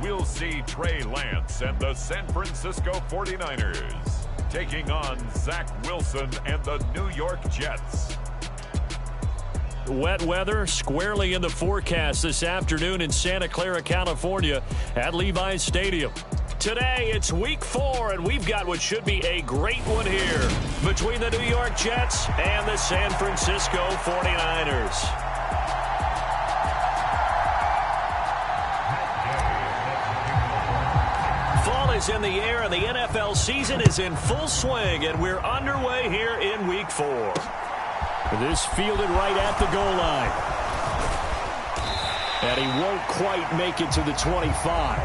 we'll see Trey Lance and the San Francisco 49ers taking on Zach Wilson and the New York Jets. Wet weather squarely in the forecast this afternoon in Santa Clara, California at Levi's Stadium. Today, it's week 4, and we've got what should be a great one here between the New York Jets and the San Francisco 49ers. Fall is in the air, and the NFL season is in full swing, and we're underway here in week 4. This fielded right at the goal line. And he won't quite make it to the 25.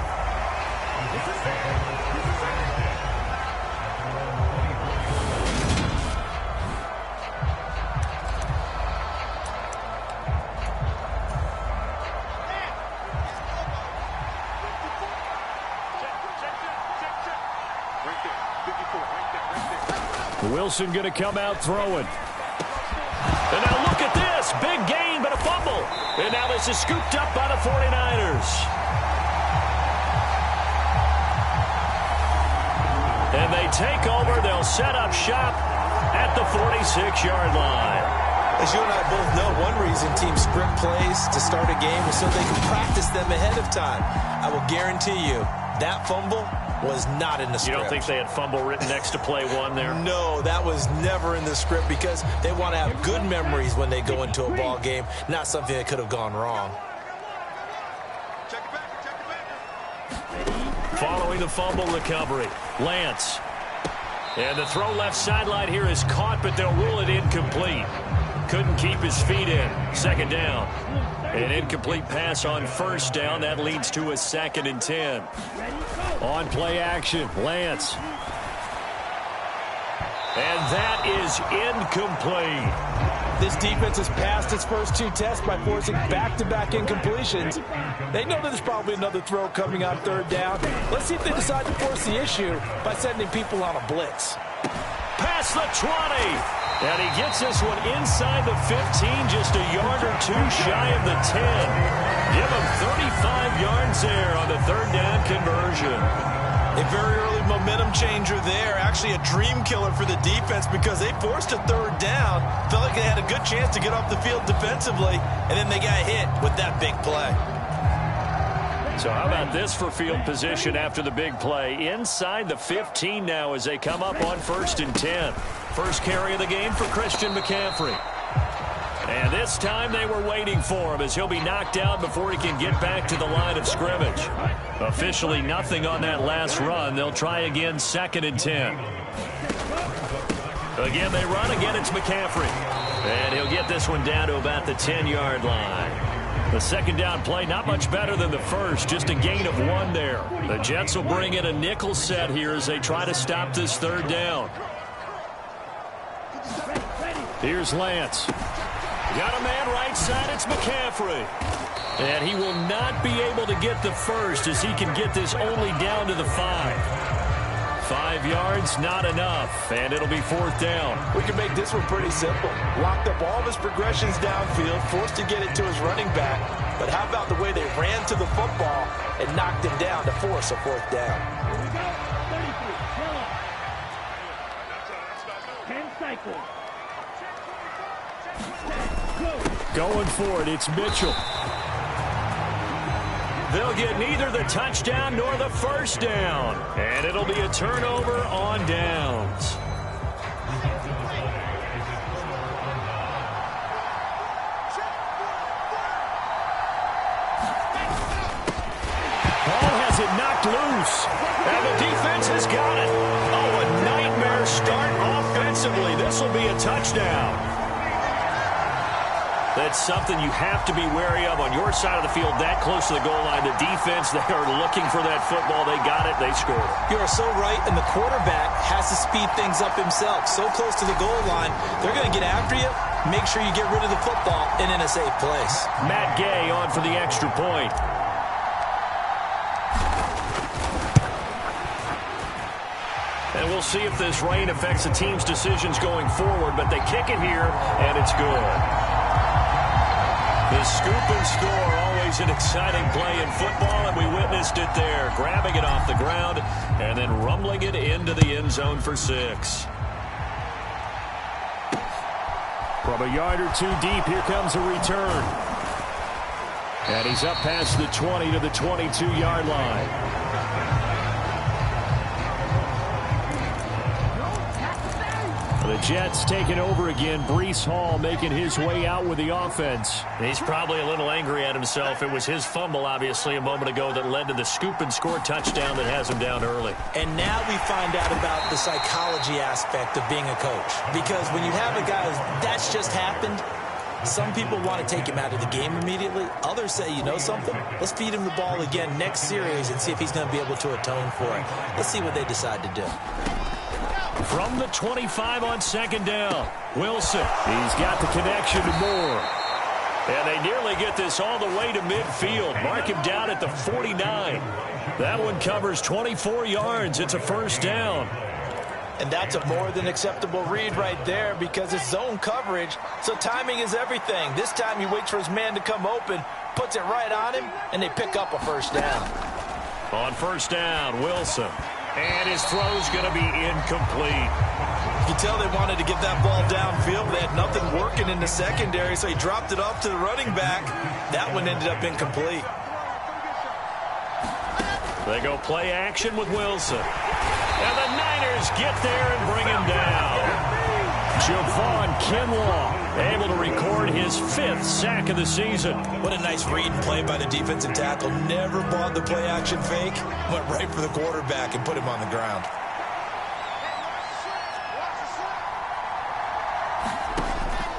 Wilson going to come out throwing. And now look at this. Big gain, but a fumble. And now this is scooped up by the 49ers. And they take over. They'll set up shop at the 46-yard line. As you and I both know, one reason teams script plays to start a game is so they can practice them ahead of time. I will guarantee you that fumble was not in the script. You don't think they had fumble written next to play 1 there? No, that was never in the script because they want to have good memories when they go into a ball game, not something that could have gone wrong. Following the fumble recovery, Lance. And the throw left sideline here is caught, but they'll rule it incomplete. Couldn't keep his feet in. Second down. An incomplete pass on first down. That leads to a 2nd and 10. On play action, Lance. And that is incomplete. This defense has passed its first 2 tests by forcing back-to-back incompletions. They know that there's probably another throw coming on 3rd down. Let's see if they decide to force the issue by sending people on a blitz. Past the 20. And he gets this one inside the 15, just a yard or 2 shy of the 10. Give him 35 yards there on the 3rd down conversion. A very early momentum changer there. Actually a dream killer for the defense because they forced a 3rd down. Felt like they had a good chance to get off the field defensively, and then they got hit with that big play. So how about this for field position after the big play? Inside the 15 now as they come up on 1st and 10. First carry of the game for Christian McCaffrey. And this time they were waiting for him as he'll be knocked out before he can get back to the line of scrimmage. Officially nothing on that last run. They'll try again 2nd and 10. Again they run. Again it's McCaffrey. And he'll get this one down to about the 10-yard line. The 2nd down play not much better than the first. Just a gain of 1 there. The Jets will bring in a nickel set here as they try to stop this 3rd down. Here's Lance. Got a man right side. It's McCaffrey. And he will not be able to get the first as he can get this only down to the 5. 5 yards, not enough. And it'll be 4th down. We can make this one pretty simple. Locked up all of his progressions downfield, forced to get it to his running back. But how about the way they ran to the football and knocked him down to force a 4th down? Here we go. 33. 10 cycles. Going for it, it's Mitchell. They'll get neither the touchdown nor the first down. And it'll be a turnover on downs. Ball has it knocked loose. And the defense has got it. Oh, a nightmare start offensively. This will be a touchdown. That's something you have to be wary of on your side of the field that close to the goal line. The defense, they are looking for that football. They got it. They scored. You are so right, and the quarterback has to speed things up himself. So close to the goal line, they're going to get after you. Make sure you get rid of the football and in a safe place. Matt Gay on for the extra point. And we'll see if this rain affects the team's decisions going forward, but they kick it here, and it's good. The scoop and score always always an exciting play in football, and we witnessed it there, grabbing it off the ground and then rumbling it into the end zone for 6. From a yard or two deep, here comes a return. And he's up past the 20 to the 22-yard line. The Jets taking over again. Breece Hall making his way out with the offense. He's probably a little angry at himself. It was his fumble, obviously, a moment ago that led to the scoop and score touchdown that has him down early. And now we find out about the psychology aspect of being a coach. Because when you have a guy that's just happened, some people want to take him out of the game immediately. Others say, you know something? Let's feed him the ball again next series and see if he's going to be able to atone for it. Let's see what they decide to do. From the 25 on second down, Wilson. He's got the connection to Moore. And they nearly get this all the way to midfield. Mark him down at the 49. That one covers 24 yards. It's a first down. And that's a more than acceptable read right there because it's zone coverage, so timing is everything. This time he waits for his man to come open, puts it right on him, and they pick up a first down. On first down, Wilson. And his throw's going to be incomplete. You can tell they wanted to get that ball downfield. They had nothing working in the secondary, so he dropped it off to the running back. That one ended up incomplete. They go play action with Wilson. And the Niners get there and bring him down. Javon Kinlaw able to record his 5th sack of the season. What a nice read and play by the defensive tackle. Never bought the play action fake. Went right for the quarterback and put him on the ground.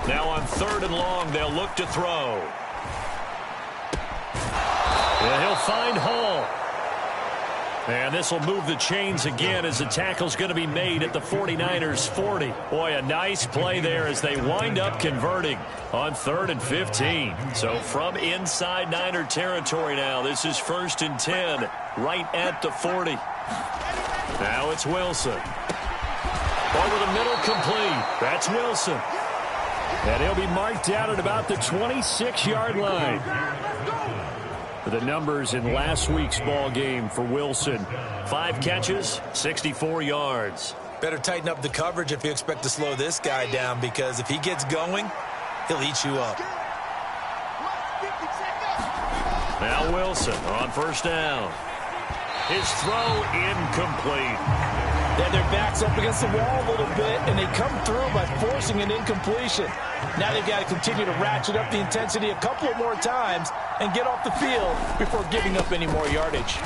Now on 3rd and long, they'll look to throw. And he'll find Hall. And this will move the chains again as the tackle's going to be made at the 49ers 40. Boy, a nice play there as they wind up converting on 3rd and 15. So from inside Niner territory now, this is 1st and 10 right at the 40. Now it's Wilson. Over the middle, complete. That's Wilson. And he'll be marked down at about the 26-yard line. The numbers in last week's ball game for Wilson. 5 catches, 64 yards. Better tighten up the coverage if you expect to slow this guy down, because if he gets going, he'll eat you up. Now Wilson on first down. His throw incomplete. Then their back's up against the wall a little bit, and they come through by forcing an incompletion. Now they've got to continue to ratchet up the intensity a couple of more times and get off the field before giving up any more yardage.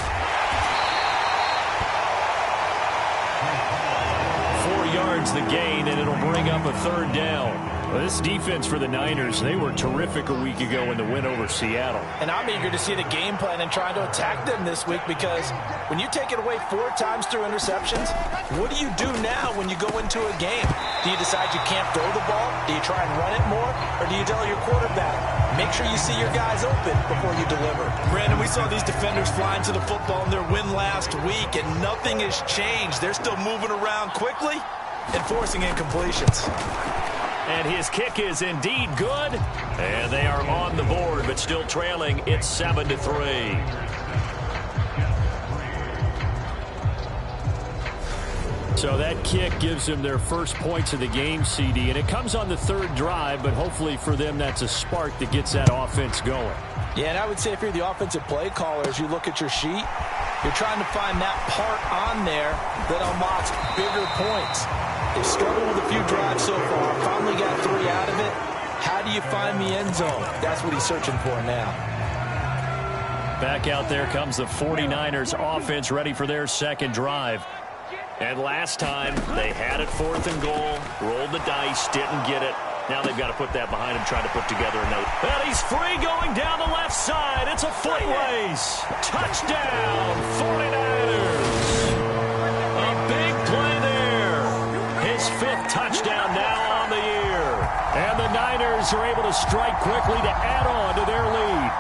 4 yards the gain, and it'll bring up a 3rd down. Well, this defense for the Niners, they were terrific a week ago in the win over Seattle. And I'm eager to see the game plan and try to attack them this week, because when you take it away 4 times through interceptions, what do you do now when you go into a game? Do you decide you can't throw the ball? Do you try and run it more? Or do you tell your quarterback, make sure you see your guys open before you deliver? Brandon, we saw these defenders flying to the football in their win last week, and nothing has changed. They're still moving around quickly and forcing incompletions. And his kick is indeed good. And they are on the board, but still trailing. It's 7-3. So that kick gives them their first points of the game, CD. And it comes on the 3rd drive, but hopefully for them that's a spark that gets that offense going. Yeah, and I would say if you're the offensive play caller, as you look at your sheet, you're trying to find that part on there that unlocks bigger points. They've struggled with a few drives so far. Finally got 3 out of it. How do you find the end zone? That's what he's searching for now. Back out there comes the 49ers offense, ready for their 2nd drive. And last time, they had it 4th and goal, rolled the dice, didn't get it. Now they've got to put that behind him, trying to put together a note. And he's free going down the left side. It's a foot race. Touchdown, 49ers. A big play there. His 5th touchdown now on the year. And the Niners are able to strike quickly to add on to their lead.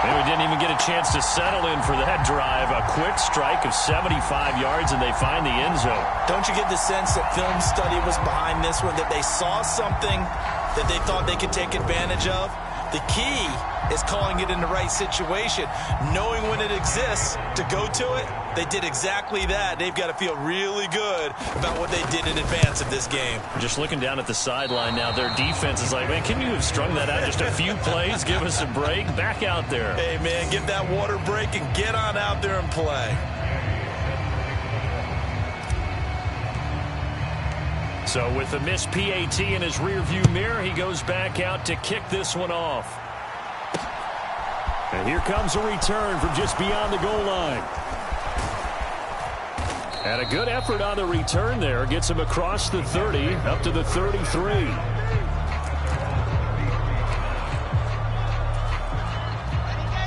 And we didn't even get a chance to settle in for that drive. A quick strike of 75 yards, and they find the end zone. Don't you get the sense that film study was behind this one, that they saw something that they thought they could take advantage of? The key is calling it in the right situation, knowing when it exists to go to it. They did exactly that. They've got to feel really good about what they did in advance of this game. Just looking down at the sideline now, their defense is like, man, can you have strung that out just a few plays? Give us a break. Back out there. Hey, man, give that water break and get on out there and play. So with the missed PAT in his rearview mirror, he goes back out to kick this one off. And here comes a return from just beyond the goal line. And a good effort on the return there. Gets him across the 30, up to the 33.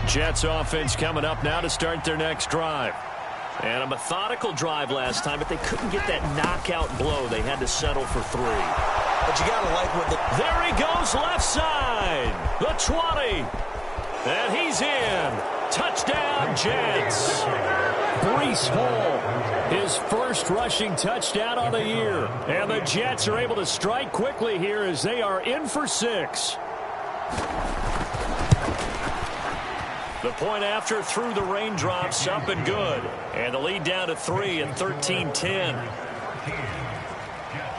Jets offense coming up now to start their next drive. And a methodical drive last time, but they couldn't get that knockout blow. They had to settle for 3. But you got to like what There he goes, left side. The 20. And he's in. Touchdown, Jets. Breece Hall, his first rushing touchdown on the year. And the Jets are able to strike quickly here as they are in for 6. The point after through the raindrops, up and good. And the lead down to 3 at 13-10.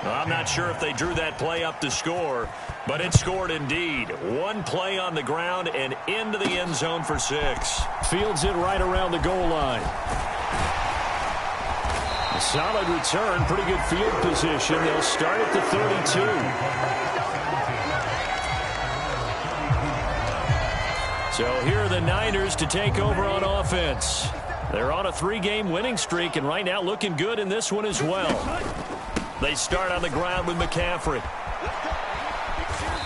Well, I'm not sure if they drew that play up to score, but it scored indeed. One play on the ground and into the end zone for 6. Fields it right around the goal line. A solid return, pretty good field position. They'll start at the 32. So here are the Niners to take over on offense. They're on a 3-game winning streak, and right now looking good in this one as well. They start on the ground with McCaffrey.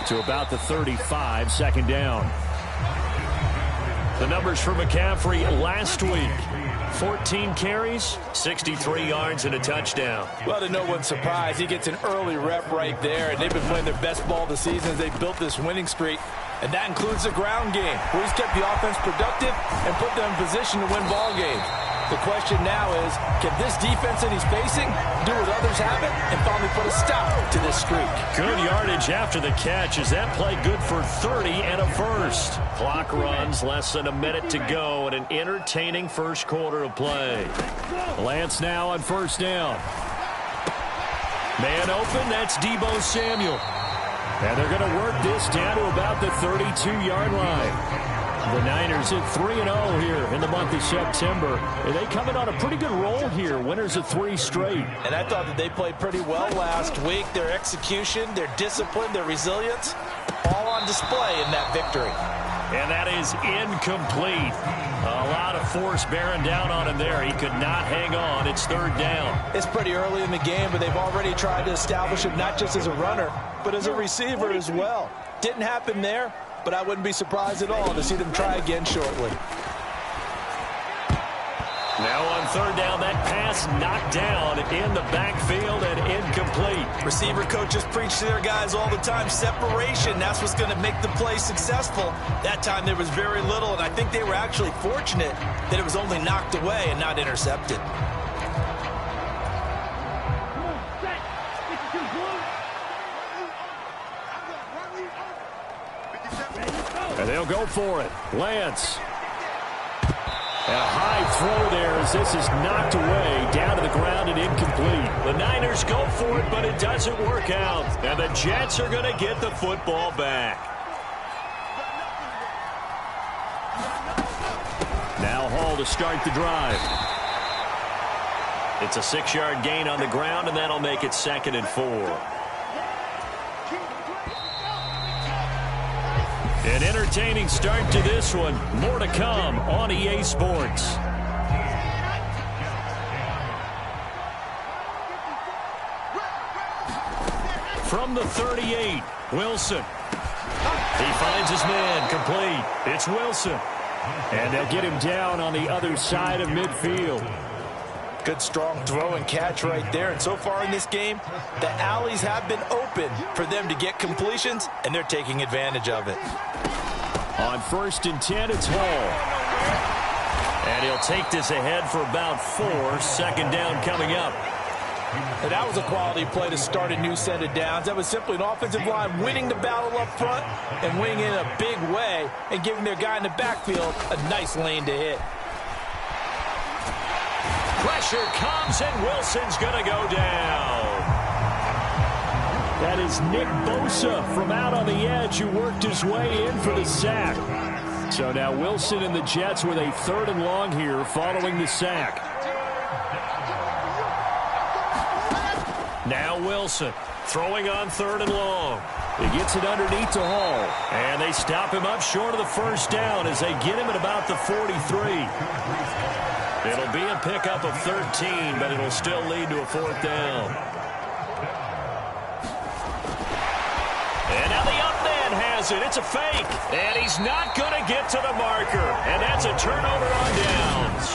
To about the 35, second down. The numbers for McCaffrey last week. 14 carries, 63 yards, and a touchdown. Well, to no one's surprise, he gets an early rep right there, and they've been playing their best ball this season as they built this winning streak. And that includes the ground game, where he's kept the offense productive and put them in position to win ball games. The question now is, can this defense that he's facing do what others haven't and finally put a stop to this streak? Good yardage after the catch as that play good for 30 and a first. Clock runs, less than a minute to go, and an entertaining first quarter of play. Lance now on first down. Man open, that's Deebo Samuel. And they're going to work this down to about the 32-yard line. The Niners at 3-0 here in the month of September. And they coming on a pretty good roll here. Winners of 3 straight. And I thought that they played pretty well last week. Their execution, their discipline, their resilience, all on display in that victory. And that is incomplete. A lot of force bearing down on him there. He could not hang on. It's third down. It's pretty early in the game, but they've already tried to establish him not just as a runner, but as a receiver as well. Didn't happen there, but I wouldn't be surprised at all to see them try again shortly. Now on third down, that pass knocked down in the backfield and incomplete. Receiver coaches preach to their guys all the time. Separation, that's what's going to make the play successful. That time there was very little, and I think they were actually fortunate that it was only knocked away and not intercepted. And they'll go for it. Lance. And a high throw there as this is knocked away, down to the ground and incomplete. The Niners go for it, but it doesn't work out. And the Jets are going to get the football back. Now Hall to start the drive. It's a 6-yard gain on the ground, and that'll make it 2nd and 4. An entertaining start to this one. More to come on EA Sports. From the 38, Wilson. He finds his man, complete. It's Wilson. And they'll get him down on the other side of midfield. Good strong throw and catch right there. And so far in this game, the alleys have been open for them to get completions, and they're taking advantage of it. On 1st and 10, it's Hall. And he'll take this ahead for about 4. 2nd down coming up. And that was a quality play to start a new set of downs. That was simply an offensive line winning the battle up front and winning in a big way and giving their guy in the backfield a nice lane to hit. Pressure comes, and Wilson's going to go down. That is Nick Bosa from out on the edge who worked his way in for the sack. So now Wilson and the Jets with a 3rd and long here following the sack. Now Wilson throwing on 3rd and long. He gets it underneath to Hall. And they stop him up short of the first down as they get him at about the 43. It'll be a pickup of 13, but it'll still lead to a 4th down. And now the up man has it. It's a fake. And he's not going to get to the marker. And that's a turnover on downs.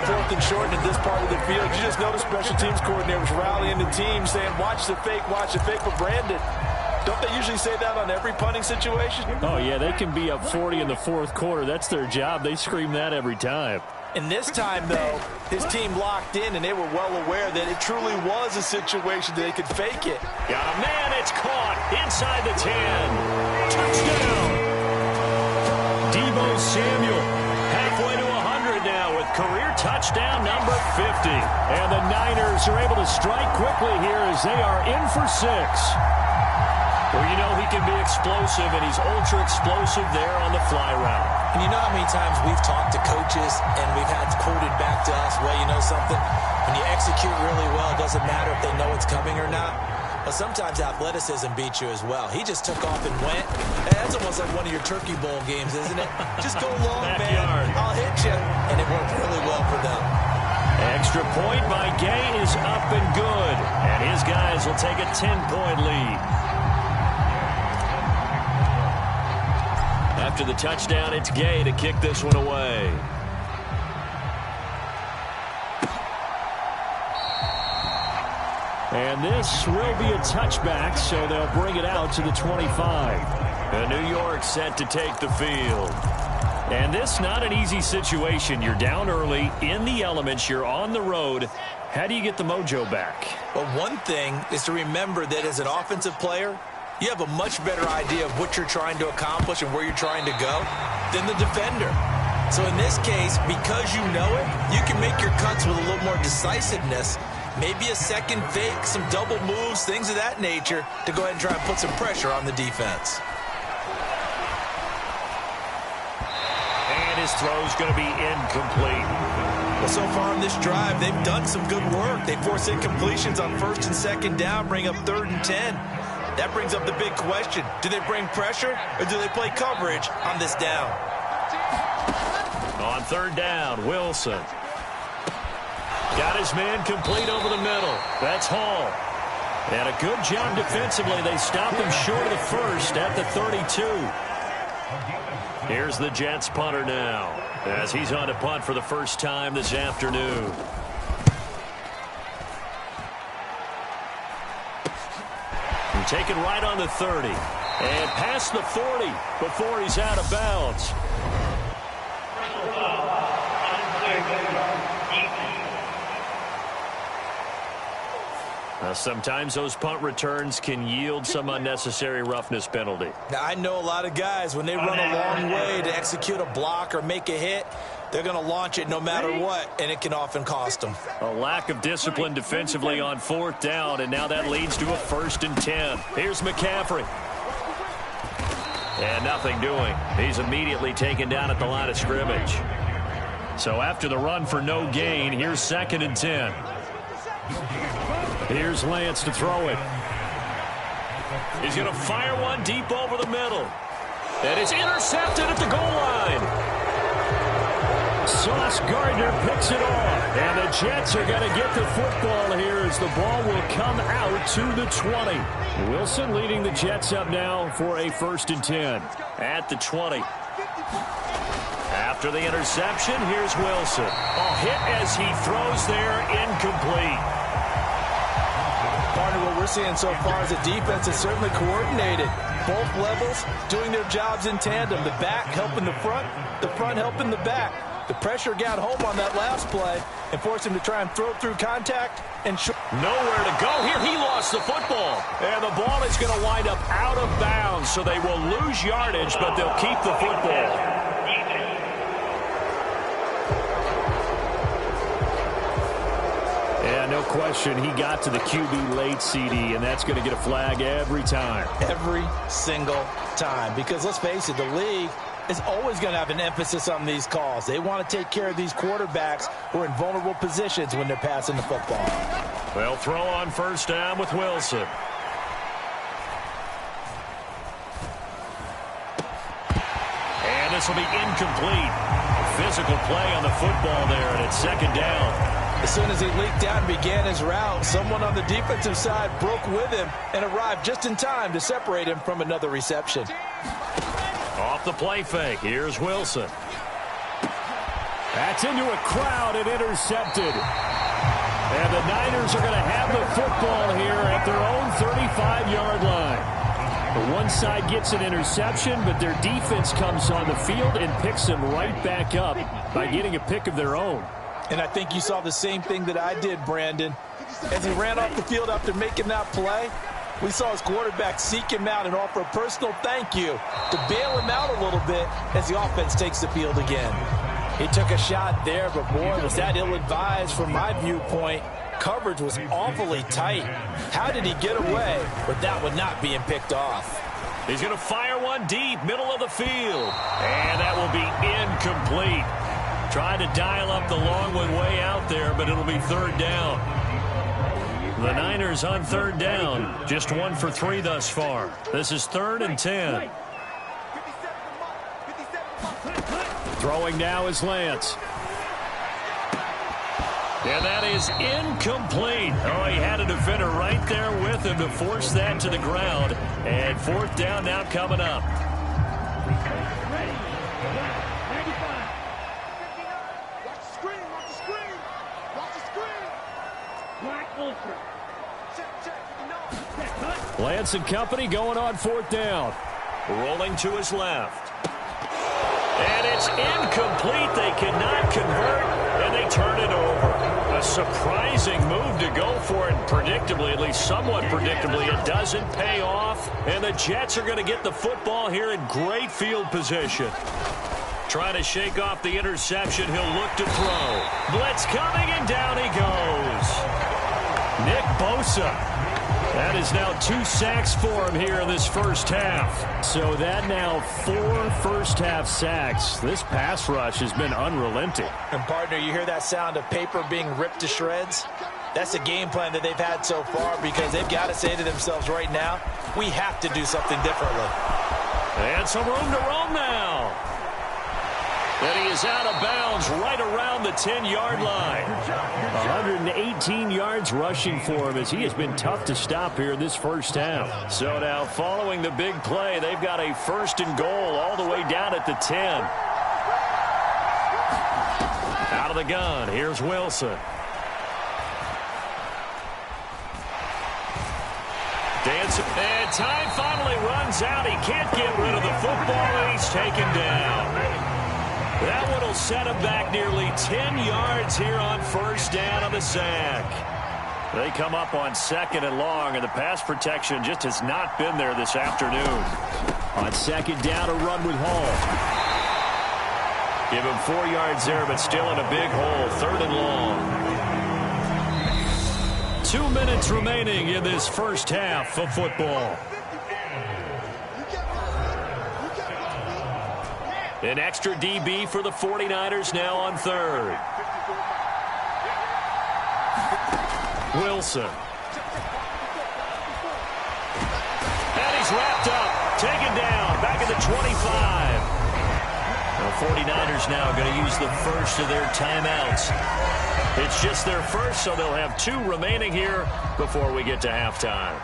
4th and short in this part of the field. You just notice special teams coordinators rallying the team saying, watch the fake for Brandon. Don't they usually say that on every punting situation? Oh, yeah, they can be up 40 in the 4th quarter. That's their job. They scream that every time. And this time, though, his team locked in, and they were well aware that it truly was a situation that they could fake it. Got a man. It's caught inside the 10. Touchdown. Deebo Samuel halfway to 100 now with career touchdown number 50. And the Niners are able to strike quickly here as they are in for 6. Well, you know he can be explosive, and he's ultra-explosive there on the fly route. And you know how many times we've talked to coaches and we've had quoted back to us, well, you know something? When you execute really well, it doesn't matter if they know it's coming or not. But sometimes athleticism beats you as well. He just took off and went. That's almost like one of your Turkey Bowl games, isn't it? Just go long, man. I'll hit you. And it worked really well for them. Extra point by Gay is up and good. And his guys will take a 10-point lead. After the touchdown, it's Gay to kick this one away. And this will be a touchback, so they'll bring it out to the 25. And New York set to take the field. And this not an easy situation. You're down early, in the elements, you're on the road. How do you get the mojo back? Well, one thing is to remember that as an offensive player, you have a much better idea of what you're trying to accomplish and where you're trying to go than the defender. So in this case, because you know it, you can make your cuts with a little more decisiveness. Maybe a second fake, some double moves, things of that nature to go ahead and try and put some pressure on the defense. And his throw's going to be incomplete. Well, so far on this drive, they've done some good work. They force incompletions on 1st and 2nd down, bring up 3rd and 10. That brings up the big question. Do they bring pressure or do they play coverage on this down? On 3rd down, Wilson. Got his man complete over the middle. That's Hall. And a good job defensively. They stopped him short of the first at the 32. Here's the Jets punter now as he's on to punt for the first time this afternoon. And take it right on the 30. And past the 40 before he's out of bounds. Now, sometimes those punt returns can yield some unnecessary roughness penalty. Now, I know a lot of guys, when they run a long way to execute a block or make a hit, they're going to launch it no matter what, and it can often cost them. A lack of discipline defensively on 4th down, and now that leads to a 1st and 10. Here's McCaffrey. And nothing doing. He's immediately taken down at the line of scrimmage. So after the run for no gain, here's 2nd and 10. Here's Lance to throw it. He's going to fire one deep over the middle. And it's intercepted at the goal line. Sauce Gardner picks it off. And the Jets are going to get the football here as the ball will come out to the 20. Wilson leading the Jets up now for a 1st and 10. At the 20. After the interception, here's Wilson. A hit as he throws there, incomplete. Partner, what we're seeing so far is the defense is certainly coordinated. Both levels doing their jobs in tandem. The back helping the front helping the back. The pressure got home on that last play and forced him to try and throw through contact and nowhere to go here. He lost the football. And the ball is going to wind up out of bounds, so they will lose yardage, but they'll keep the football. Yeah, no question. He got to the QB late, CD, and that's going to get a flag every time. Every single time. Because let's face it, the league is always going to have an emphasis on these calls. They want to take care of these quarterbacks who are in vulnerable positions when they're passing the football. They'll throw on first down with Wilson. And this will be incomplete. Physical play on the football there, and it's second down. As soon as he leaked out and began his route, someone on the defensive side broke with him and arrived just in time to separate him from another reception. Off the play fake, here's Wilson. That's into a crowd and intercepted. And the Niners are going to have the football here at their own 35-yard line. The one side gets an interception, but their defense comes on the field and picks them right back up by getting a pick of their own. And I think you saw the same thing that I did, Brandon. As he ran off the field after making that play, we saw his quarterback seek him out and offer a personal thank you to bail him out a little bit as the offense takes the field again. He took a shot there, but boy, was that ill-advised from my viewpoint. Coverage was awfully tight. How did he get away with that one not being picked off? He's going to fire one deep, middle of the field. And that will be incomplete. Tried to dial up the long one way out there, but it'll be third down. The Niners on third down. Just 1 for 3 thus far. This is 3rd and 10. Throwing now is Lance. And that is incomplete. Oh, he had a defender right there with him to force that to the ground. And 4th down now coming up. Lance and company going on 4th down. Rolling to his left. And it's incomplete. They cannot convert, and they turn it over. A surprising move to go for it. Predictably, at least somewhat predictably, it doesn't pay off. And the Jets are going to get the football here in great field position. Trying to shake off the interception. He'll look to throw. Blitz coming, and down he goes. Nick Bosa. That is now 2 sacks for him here in this first half. So that now 4 first-half sacks. This pass rush has been unrelenting. And, partner, you hear that sound of paper being ripped to shreds? That's the game plan that they've had so far because they've got to say to themselves right now, we have to do something differently. And some room to roam now. And he is out of bounds right around the 10-yard line. 118 yards rushing for him as he has been tough to stop here in this first half. So now following the big play, they've got a 1st and goal all the way down at the 10. Out of the gun, here's Wilson. Dancing, and time finally runs out. He can't get rid of the football, and he's taken down. That one will set him back nearly 10 yards here on 1st down on the sack. They come up on 2nd and long, and the pass protection just has not been there this afternoon. On 2nd down, a run with Hall. Give him 4 yards there, but still in a big hole. 3rd and long. 2 minutes remaining in this first half of football. An extra DB for the 49ers now on 3rd. Wilson. And he's wrapped up. Taken down. Back at the 25. The 49ers now going to use the first of their timeouts. It's just their first, so they'll have 2 remaining here before we get to halftime.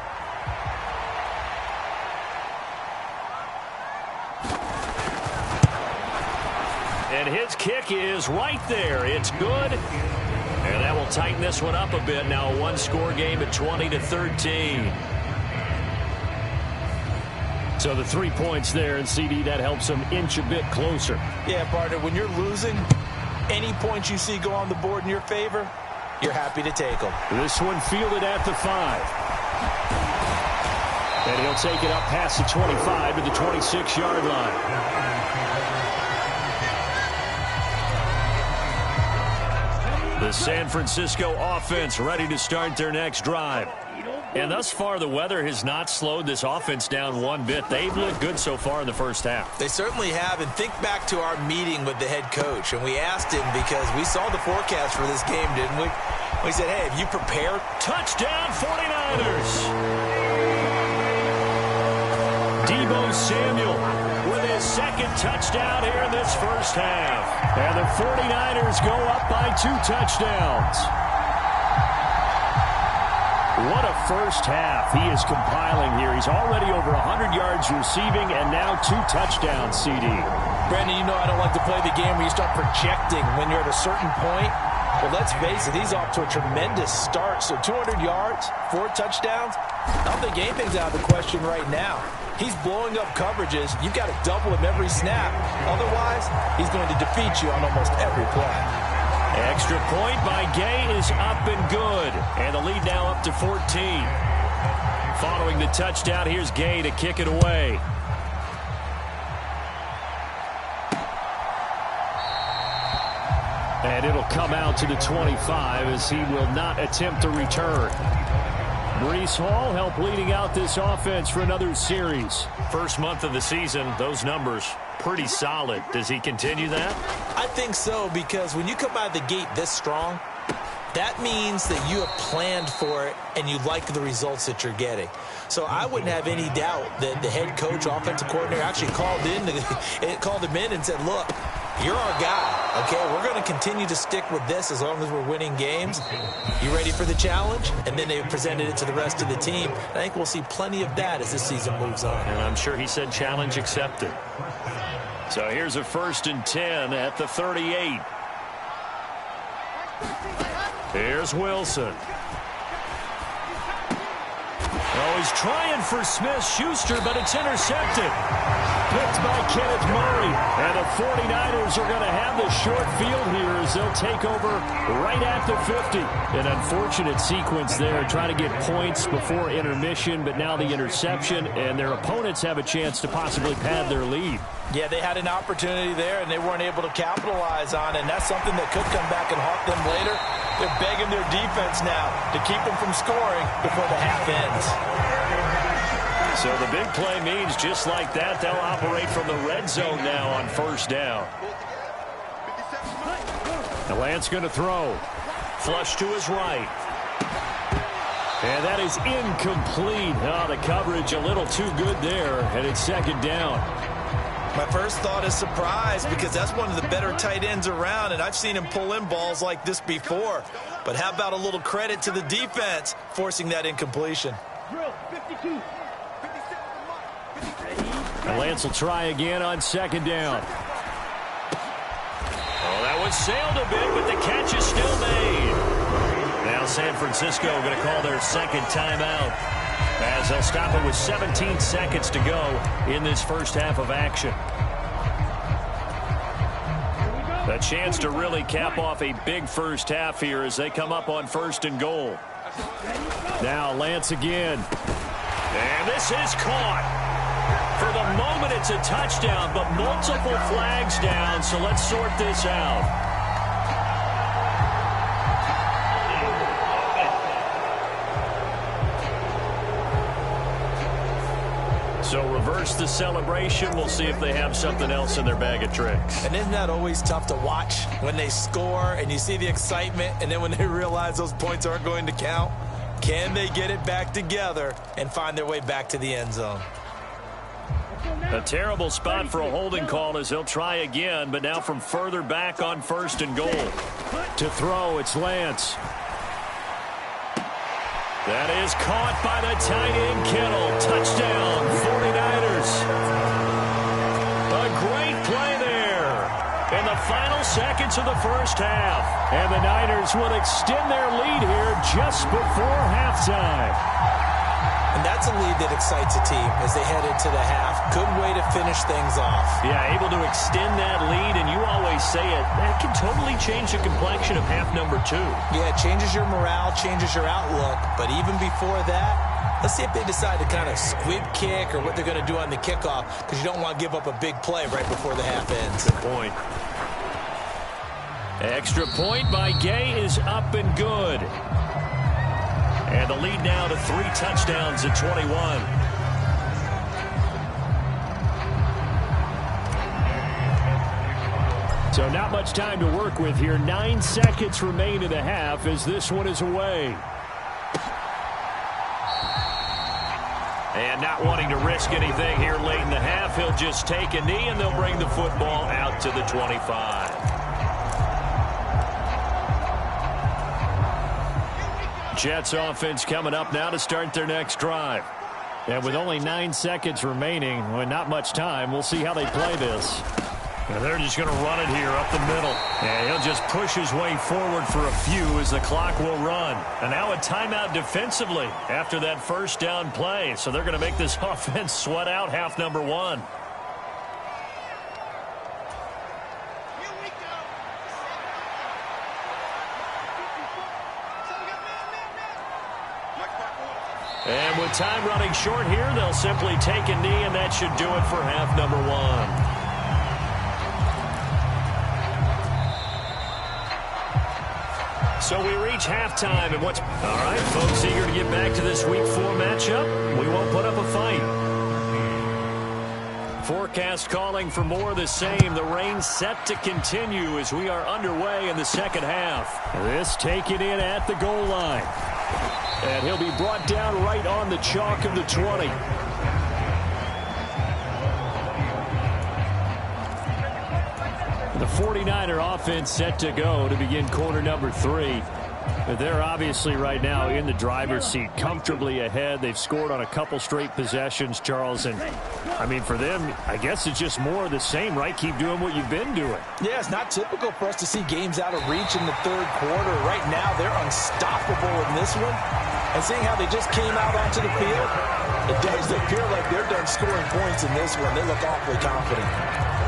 And his kick is right there. It's good. And that will tighten this one up a bit. Now a 1-score game at 20-13. So the 3 points there, and CD, that helps them inch a bit closer. Yeah, partner, when you're losing, Any points you see go on the board in your favor, you're happy to take them. This one fielded at the 5. And he'll take it up past the 25 to the 26-yard line. The San Francisco offense ready to start their next drive. And thus far, the weather has not slowed this offense down one bit. They've looked good so far in the first half. They certainly have. And think back to our meeting with the head coach. And we asked him, because we saw the forecast for this game, didn't we? We said, hey, have you prepared? Touchdown 49ers! Deebo Samuel with his second touchdown here in this first half. And the 49ers go up by 2 touchdowns. What a first half he is compiling here. He's already over 100 yards receiving and now 2 touchdowns, CD. Brandon, you know I don't like to play the game where you start projecting when you're at a certain point. Well, let's face it, he's off to a tremendous start. So 200 yards, 4 touchdowns. I don't think anything's out of the question right now. He's blowing up coverages. You've got to double him every snap. Otherwise, he's going to defeat you on almost every play. Extra point by Gay is up and good. And the lead now up to 14. Following the touchdown, here's Gay to kick it away. And it'll come out to the 25 as he will not attempt to return. Breece Hall helped leading out this offense for another series. First month of the season, those numbers pretty solid. Does he continue that? I think so, because when you come out of the gate this strong, that means that you have planned for it and you like the results that you're getting. So I wouldn't have any doubt that the head coach, offensive coordinator, actually called him in and said, look, you're our guy, okay? We're going to continue to stick with this as long as we're winning games. You ready for the challenge? And then they presented it to the rest of the team. I think we'll see plenty of that as this season moves on. And I'm sure he said challenge accepted. So here's a 1st and 10 at the 38. Here's Wilson. Oh, he's trying for Smith-Schuster, but it's intercepted. Picked by Kenneth Murray. And the 49ers are going to have the short field here as they'll take over right at the 50. An unfortunate sequence there, trying to get points before intermission, but now the interception, and their opponents have a chance to possibly pad their lead. Yeah, they had an opportunity there, and they weren't able to capitalize on it, and that's something that could come back and haunt them later. They're begging their defense now to keep them from scoring before the half ends. So the big play means just like that, they'll operate from the red zone now on 1st down. And Lance going to throw. Flush to his right. And that is incomplete. Oh, the coverage a little too good there, and it's 2nd down. My first thought is surprise, because that's one of the better tight ends around, and I've seen him pull in balls like this before. But how about a little credit to the defense forcing that incompletion? And Lance will try again on 2nd down. Oh, that one sailed a bit, but the catch is still made. Now San Francisco going to call their 2nd timeout, as they'll stop it with 17 seconds to go in this first half of action. A chance to really cap off a big first half here as they come up on 1st and goal. Now Lance again. And this is caught. For the moment, it's a touchdown, but multiple flags down, so let's sort this out. So reverse the celebration. We'll see if they have something else in their bag of tricks. And isn't that always tough to watch when they score and you see the excitement, and then when they realize those points aren't going to count? Can they get it back together and find their way back to the end zone? A terrible spot for a holding call as they'll try again, but now from further back on 1st and goal. To throw, it's Lance. That is caught by the tight end, Kittle. Touchdown, 49ers. A great play there in the final seconds of the first half. And the Niners will extend their lead here just before halftime. And that's a lead that excites a team as they head into the half. Good way to finish things off. Yeah, able to extend that lead, and you always say it, that can totally change the complexion of half number 2. Yeah, it changes your morale, changes your outlook. But even before that, let's see if they decide to kind of squib kick or what they're going to do on the kickoff, because you don't want to give up a big play right before the half ends. Good point. Extra point by Gay is up and good. And the lead now to 3 touchdowns at 21. So not much time to work with here. 9 seconds remain in the half as this one is away. And not wanting to risk anything here late in the half, he'll just take a knee and they'll bring the football out to the 25. Jets offense coming up now to start their next drive. And with only 9 seconds remaining, well, not much time, we'll see how they play this. And they're just going to run it here up the middle. And he'll just push his way forward for a few as the clock will run. And now a timeout defensively after that first down play. So they're going to make this offense sweat out half number 1. And with time running short here, they'll simply take a knee, and that should do it for half number 1. So we reach halftime, and what's... All right, folks, eager to get back to this Week 4 matchup. We won't put up a fight. Forecast calling for more of the same. The rain set to continue as we are underway in the second half. This taken in at the goal line. And he'll be brought down right on the chalk of the 20. The 49er offense set to go to begin quarter number 3. But they're obviously right now in the driver's seat, comfortably ahead. They've scored on a couple straight possessions, Charles. And, I mean, for them, I guess it's just more of the same, right? Keep doing what you've been doing. Yeah, it's not typical for us to see games out of reach in the third quarter. Right now, they're unstoppable in this one. And seeing how they just came out onto the field, it does appear like they're done scoring points in this one. They look awfully confident.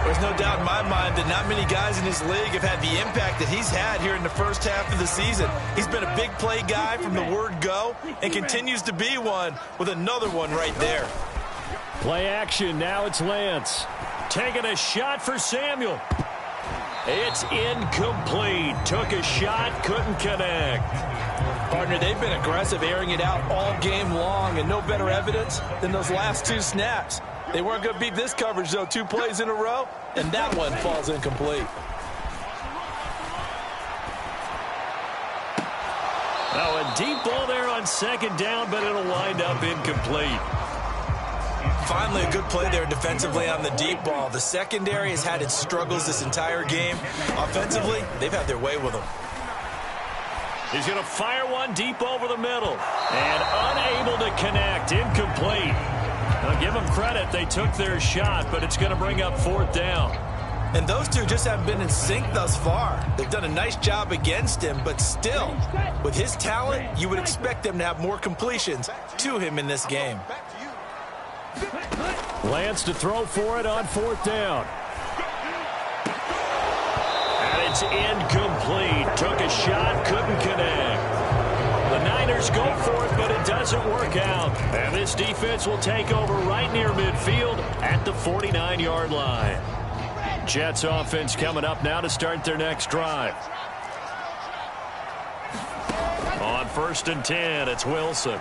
There's no doubt in my mind that not many guys in this league have had the impact that he's had here in the first half of the season. He's been a big play guy from the word go and continues to be one with another one right there. Play action. Now it's Lance. Taking a shot for Samuel. It's incomplete. Took a shot, couldn't connect. Partner, they've been aggressive, airing it out all game long, and no better evidence than those last 2 snaps. They weren't going to beat this coverage, though. 2 plays in a row, and that one falls incomplete. Oh, a deep ball there on second down, but it'll wind up incomplete. Finally, a good play there defensively on the deep ball. The secondary has had its struggles this entire game. Offensively, they've had their way with them. He's going to fire one deep over the middle. And unable to connect. Incomplete. I'll give them credit. They took their shot, but it's going to bring up 4th down. And those two just haven't been in sync thus far. They've done a nice job against him, but still, with his talent, you would expect them to have more completions to him in this game. Lance to throw for it on 4th down. And it's incomplete. Took a shot, couldn't connect. The Niners go for it, but it doesn't work out. And this defense will take over right near midfield at the 49-yard line. Jets offense coming up now to start their next drive. On 1st and 10, it's Wilson.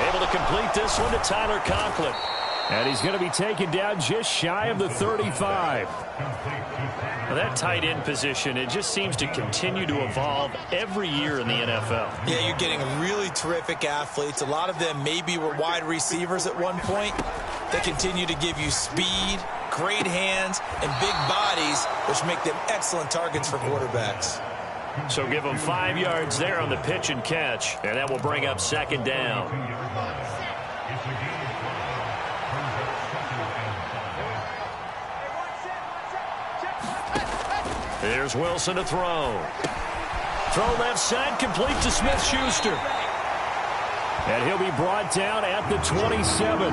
Able to complete this one to Tyler Conklin. And he's going to be taken down just shy of the 35. Now that tight end position, it just seems to continue to evolve every year in the NFL. Yeah, you're getting really terrific athletes. A lot of them maybe were wide receivers at one point. They continue to give you speed, great hands, and big bodies, which make them excellent targets for quarterbacks. So give them 5 yards there on the pitch and catch, and that will bring up 2nd down. Here's Wilson to throw. Throw left side, complete to Smith-Schuster. And he'll be brought down at the 27.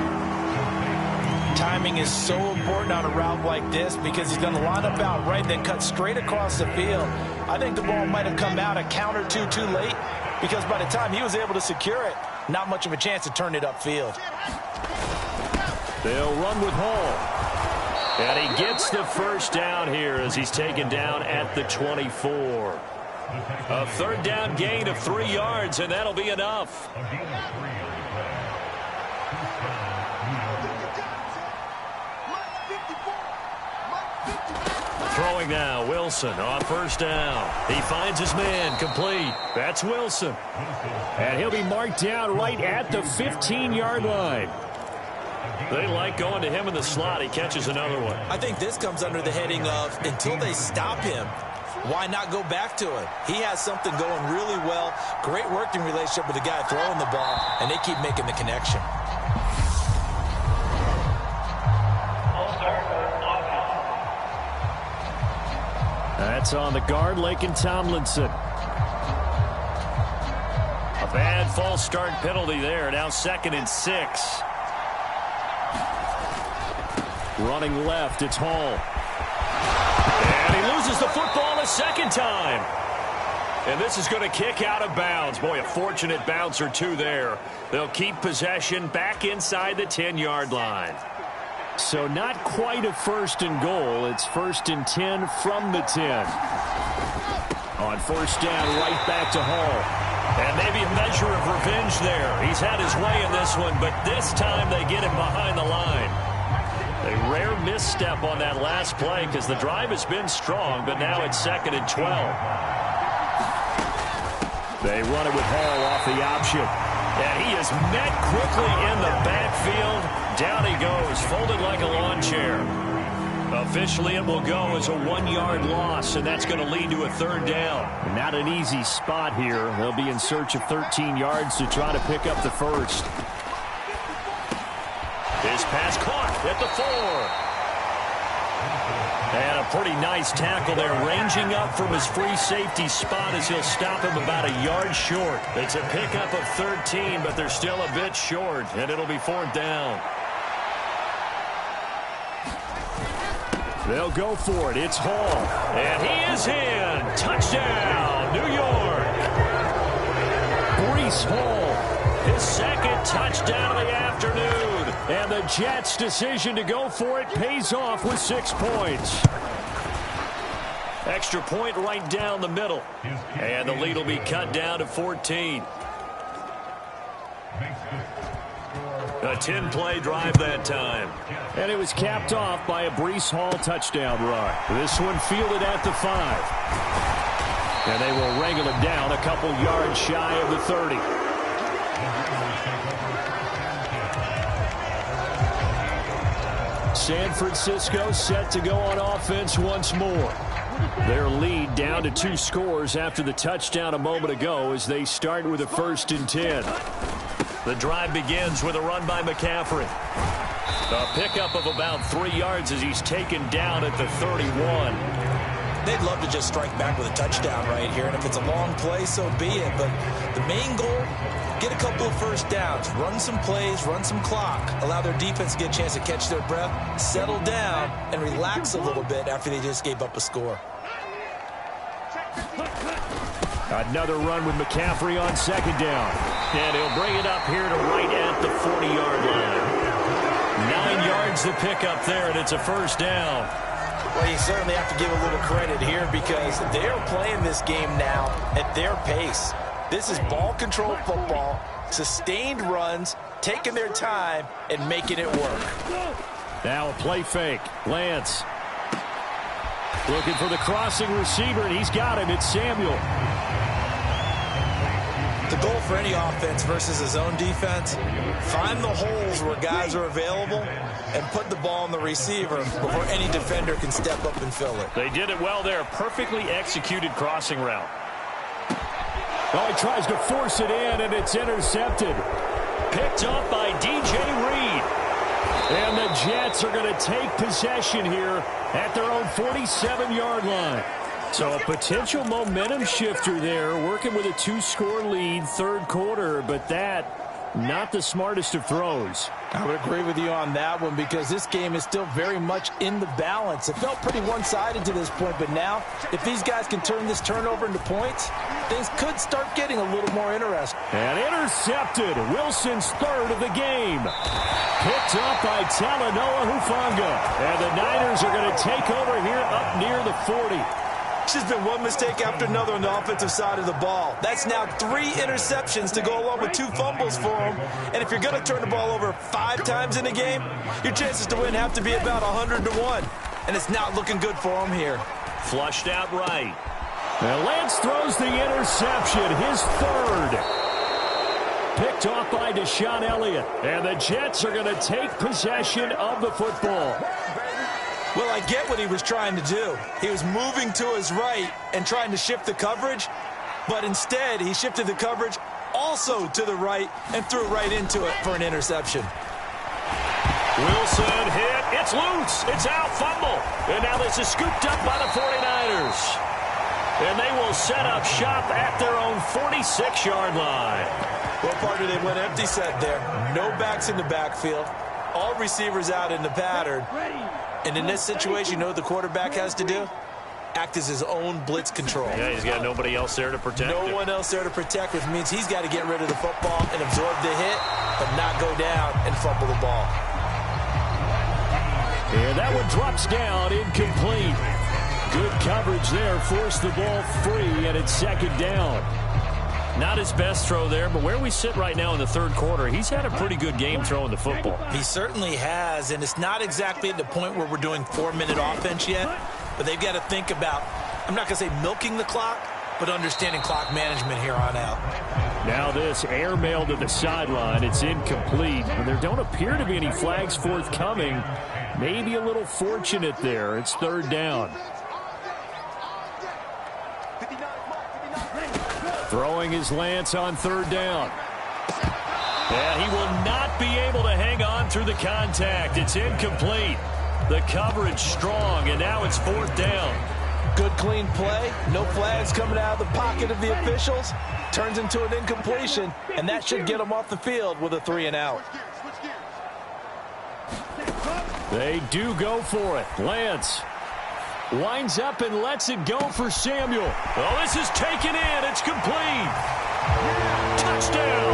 Timing is so important on a route like this because he's going to line up out right, then cut straight across the field. I think the ball might have come out a count or two too late because by the time he was able to secure it, not much of a chance to turn it upfield. They'll run with Hall. And he gets the first down here as he's taken down at the 24. A third down gain of 3 yards, and that'll be enough. Throwing now, Wilson on first down. He finds his man, complete. That's Wilson. And he'll be marked down right at the 15-yard line. They like going to him in the slot. He catches another one. I think this comes under the heading of until they stop him, why not go back to it? He has something going really well. Great working relationship with the guy throwing the ball, and they keep making the connection. That's on the guard, Laken Tomlinson. A bad false start penalty there. Now 2nd and 6. Running left, it's Hall. And he loses the football a second time. And this is going to kick out of bounds. Boy, a fortunate bounce or two there. They'll keep possession back inside the 10-yard line. So not quite a 1st and goal. It's 1st and 10 from the 10. On first down, right back to Hall. And maybe a measure of revenge there. He's had his way in this one, but this time they get him behind the line. A rare misstep on that last play because the drive has been strong, but now it's 2nd and 12. They run it with Hall off the option. And he is met quickly in the backfield. Down he goes, folded like a lawn chair. Officially, it will go as a 1-yard loss, and that's going to lead to a 3rd down. Not an easy spot here. They'll be in search of 13 yards to try to pick up the first. His pass caught at the 4. And a pretty nice tackle there, ranging up from his free safety spot as he'll stop him about a yard short. It's a pickup of 13, but they're still a bit short, and it'll be 4th down. They'll go for it. It's Hall. And he is in. Touchdown, New York. Breece Hall. His 2nd touchdown of the afternoon. And the Jets' decision to go for it pays off with 6 points. Extra point right down the middle. And the lead will be cut down to 14. A 10-play drive that time. And it was capped off by a Breece Hall touchdown run. This one fielded at the 5. And they will wrangle him down a couple yards shy of the 30. San Francisco set to go on offense once more. Their lead down to 2 scores after the touchdown a moment ago as they start with a 1st and 10. The drive begins with a run by McCaffrey. A pickup of about 3 yards as he's taken down at the 31. They'd love to just strike back with a touchdown right here, and if it's a long play, so be it. But the main goal, get a couple of first downs, run some plays, run some clock, allow their defense to get a chance to catch their breath, settle down, and relax a little bit after they just gave up a score. Another run with McCaffrey on 2nd down. And he'll bring it up here to right at the 40-yard line. 9 yards to pick up there, and it's a 1st down. Well, you certainly have to give a little credit here because they're playing this game now at their pace. This is ball control football, sustained runs, taking their time, and making it work. Now a play fake. Lance looking for the crossing receiver, and he's got him. It's Samuel. The goal for any offense versus his own defense, find the holes where guys are available and put the ball on the receiver before any defender can step up and fill it. They did it well there. Perfectly executed crossing route. Oh, he tries to force it in, and it's intercepted. Picked up by DJ Reed. And the Jets are going to take possession here at their own 47-yard line. So a potential momentum shifter there, working with a 2-score lead, 3rd quarter, but that Not the smartest of throws. I would agree with you on that one because this game is still very much in the balance. It felt pretty one-sided to this point, but now if these guys can turn this turnover into points, things could start getting a little more interesting. And intercepted. Wilson's third of the game. Picked up by Talanoa Hufanga. And the Niners are going to take over here up near the 40. It's just been one mistake after another on the offensive side of the ball. That's now 3 interceptions to go along with 2 fumbles for him. And if you're going to turn the ball over 5 times in a game, your chances to win have to be about 100-1. And it's not looking good for him here. Flushed out right. And Lance throws the interception, his third. Picked off by Deshaun Elliott. And the Jets are going to take possession of the football. Well, I get what he was trying to do. He was moving to his right and trying to shift the coverage, but instead he shifted the coverage also to the right and threw right into it for an interception. Wilson hit. It's loose. It's out. Fumble. And now this is scooped up by the 49ers. And they will set up shop at their own 46-yard line. Well, partner, they went empty set there. No backs in the backfield. All receivers out in the pattern. And in this situation, you know what the quarterback has to do? Act as his own blitz control. Yeah, he's got nobody else there to protect him. No one else there to protect, which means he's got to get rid of the football and absorb the hit, but not go down and fumble the ball. And that one drops down, incomplete. Good coverage there, forced the ball free, and it's second down. Not his best throw there, but where we sit right now in the third quarter, he's had a pretty good game throwing the football. He certainly has, and it's not exactly at the point where we're doing 4-minute offense yet, but they've got to think about, I'm not going to say milking the clock, but understanding clock management here on out. Now this airmail to the sideline. It's incomplete, and there don't appear to be any flags forthcoming. Maybe a little fortunate there. It's third down. Throwing is Lance on third down. And he will not be able to hang on through the contact. It's incomplete. The coverage strong, and now it's fourth down. Good clean play. No flags coming out of the pocket of the officials. Turns into an incompletion, and that should get them off the field with a 3-and-out. They do go for it. Lance winds up and lets it go for Samuel. Oh, this is taken in. It's complete. Touchdown.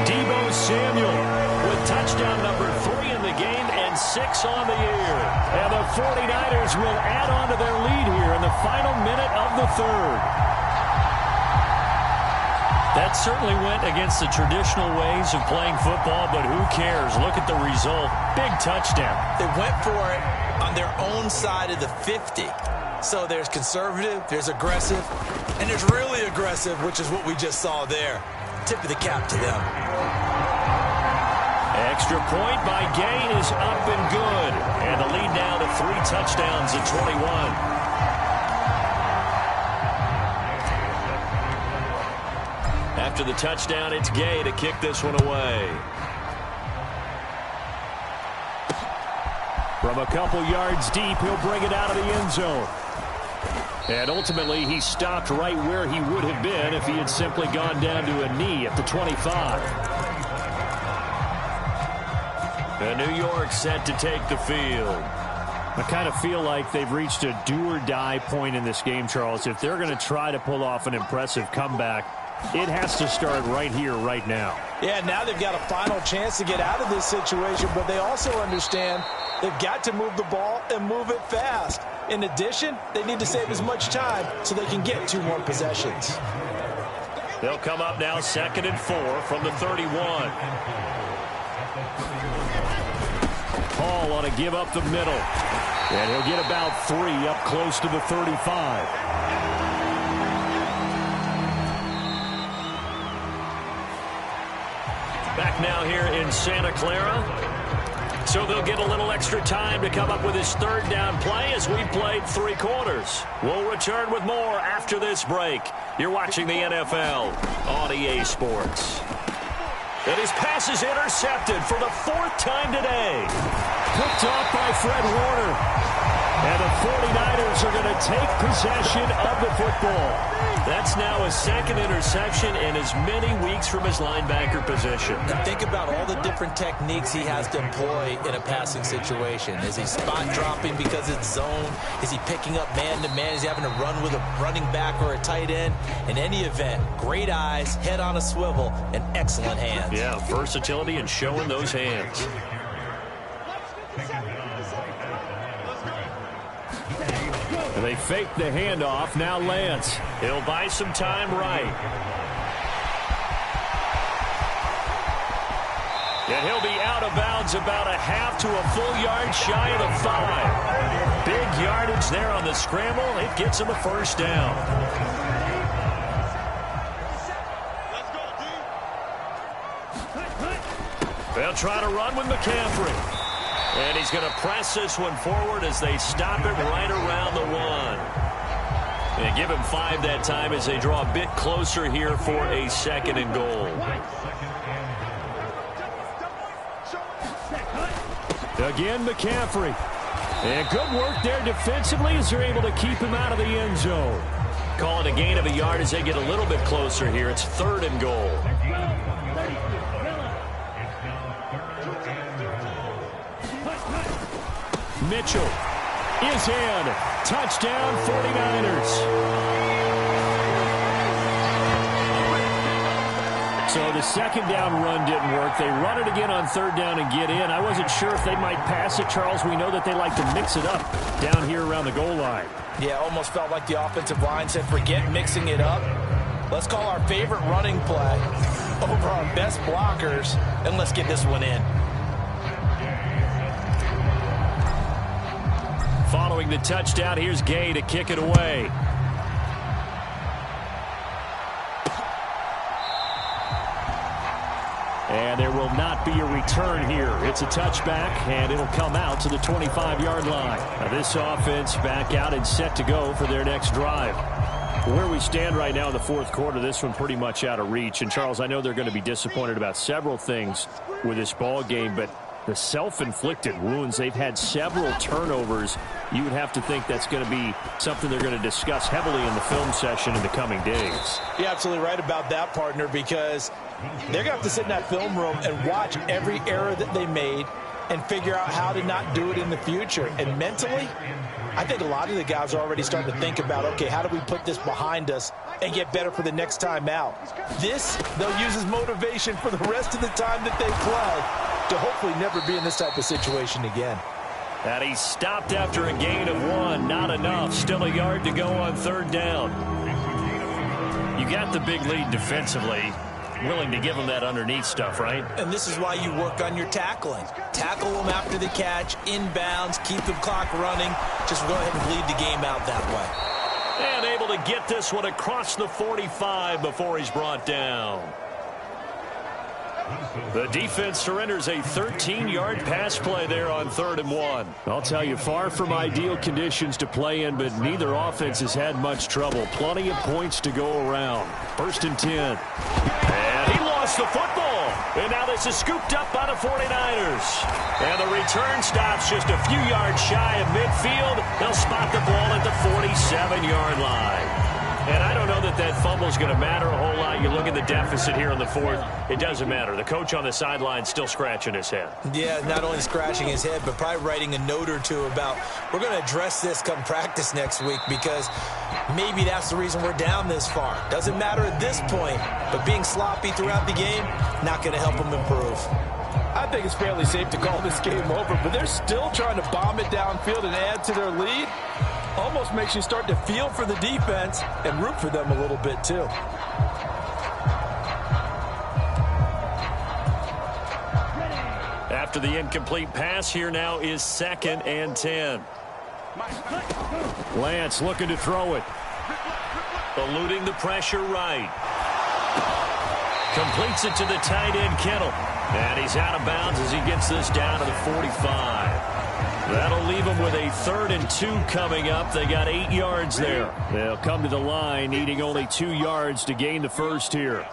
Deebo Samuel with touchdown number 3 in the game and 6 on the year. And the 49ers will add on to their lead here in the final minute of the third. That certainly went against the traditional ways of playing football, but who cares? Look at the result. Big touchdown. They went for it on their own side of the 50. So there's conservative, there's aggressive, and there's really aggressive, which is what we just saw there. Tip of the cap to them. Extra point by Gay is up and good. And the lead now to 3 touchdowns at 21. After the touchdown, it's Gay to kick this one away. From a couple yards deep, he'll bring it out of the end zone. And ultimately, he stopped right where he would have been if he had simply gone down to a knee at the 25. And New York set to take the field. I kind of feel like they've reached a do-or-die point in this game, Charles. If they're going to try to pull off an impressive comeback, it has to start right here, right now. Yeah, now they've got a final chance to get out of this situation, but they also understand they've got to move the ball and move it fast. In addition, they need to save as much time so they can get 2 more possessions. They'll come up now 2nd and 4 from the 31. Hall ought to give up the middle. And he'll get about 3 up close to the 35. Back now here in Santa Clara. So they'll get a little extra time to come up with his third down play as we've played 3 quarters. We'll return with more after this break. You're watching the NFL on EA Sports. And his pass is intercepted for the 4th time today. Picked off by Fred Warner. And the 49ers Chargers are going to take possession of the football. That's now his second interception in as many weeks from his linebacker position. And think about all the different techniques he has to employ in a passing situation. Is he spot dropping because it's zone? Is he picking up man-to-man? Is he having to run with a running back or a tight end? In any event, great eyes, head on a swivel, and excellent hands. Yeah, versatility and showing those hands. And they fake the handoff. Now Lance. He'll buy some time right. And he'll be out of bounds about a half to a full yard shy of the 5. Big yardage there on the scramble. It gets him a first down. They'll try to run with McCaffrey. And he's going to press this one forward as they stop it right around the 1. And give him 5 that time as they draw a bit closer here for a 2nd and goal. Again, McCaffrey. And good work there defensively as they're able to keep him out of the end zone. Call it a gain of a yard as they get a little bit closer here. It's 3rd and goal. Mitchell is in. Touchdown, 49ers. So the second down run didn't work. They run it again on 3rd down and get in. I wasn't sure if they might pass it, Charles. We know that they like to mix it up down here around the goal line. Yeah, almost felt like the offensive line said, forget mixing it up. Let's call our favorite running play over our best blockers, and let's get this one in. Following the touchdown, here's Gay to kick it away. And there will not be a return here. It's a touchback, and it'll come out to the 25-yard line. Now this offense back out and set to go for their next drive. Where we stand right now in the 4th quarter, this one pretty much out of reach. And, Charles, I know they're going to be disappointed about several things with this ball game, but the self-inflicted wounds, they've had several turnovers. You would have to think that's going to be something they're going to discuss heavily in the film session in the coming days. You're absolutely right about that, partner, because they're going to have to sit in that film room and watch every error that they made and figure out how to not do it in the future. And mentally, I think a lot of the guys are already starting to think about, okay, how do we put this behind us and get better for the next time out? This, they'll use as motivation for the rest of the time that they play to hopefully never be in this type of situation again. And he stopped after a gain of 1. Not enough. Still a yard to go on 3rd down. You got the big lead defensively. Willing to give them that underneath stuff, right? And this is why you work on your tackling. Tackle them after the catch, inbounds, keep the clock running. Just go ahead and bleed the game out that way. And able to get this one across the 45 before he's brought down. The defense surrenders a 13-yard pass play there on 3rd and 1. I'll tell you, far from ideal conditions to play in, but neither offense has had much trouble. Plenty of points to go around. 1st and 10. And he lost the football. And now this is scooped up by the 49ers. And the return stops just a few yards shy of midfield. They'll spot the ball at the 47-yard line. And I don't know that that fumble is going to matter a whole lot. You look at the deficit here in the 4th. It doesn't matter. The coach on the sideline still scratching his head. Yeah, not only scratching his head, but probably writing a note or two about, we're going to address this come practice next week because maybe that's the reason we're down this far. Doesn't matter at this point, but being sloppy throughout the game, not going to help them improve. I think it's fairly safe to call this game over, but they're still trying to bomb it downfield and add to their lead. Almost makes you start to feel for the defense and root for them a little bit, too. After the incomplete pass, here now is 2nd and 10. Lance looking to throw it. Eluding the pressure right. Completes it to the tight end, Kittle. And he's out of bounds as he gets this down to the 45. That'll leave them with a 3rd and 2 coming up. They got 8 yards there. They'll come to the line, needing only 2 yards to gain the first here.